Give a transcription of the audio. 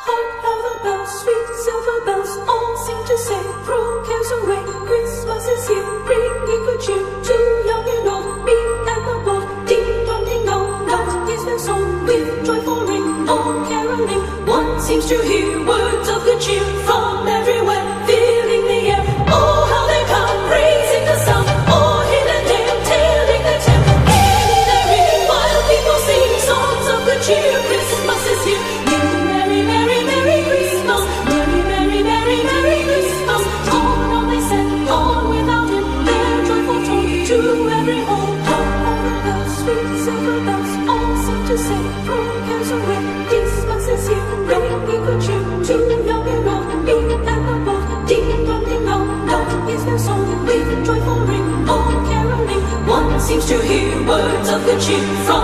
Hark how the bells, sweet silver bells, all seem to say, throw cares away. Christmas is here, bringing good cheer to young and old, meek and the bold. Ding dong ding dong, that is their song, with joyful ring, all caroling. One seems to hear words of good cheer from everywhere, filling the air. Oh, how they come, praising the sun, all hill and dale, telling their tale. In their ear, while people sing songs of good cheer, Christmas is here. Merry, merry, merry Christmas, merry, merry, merry, merry Christmas. On they set, on without him, their joyful tone to every home. Hark how the bells, sweet silver bells, all seem to say, throw cares away. Christmas is here, bringing good cheer to young and old, meek and the bold. Ding dong ding dong, that is their song, with joyful ring, all caroling. One seems to hear words of good cheer from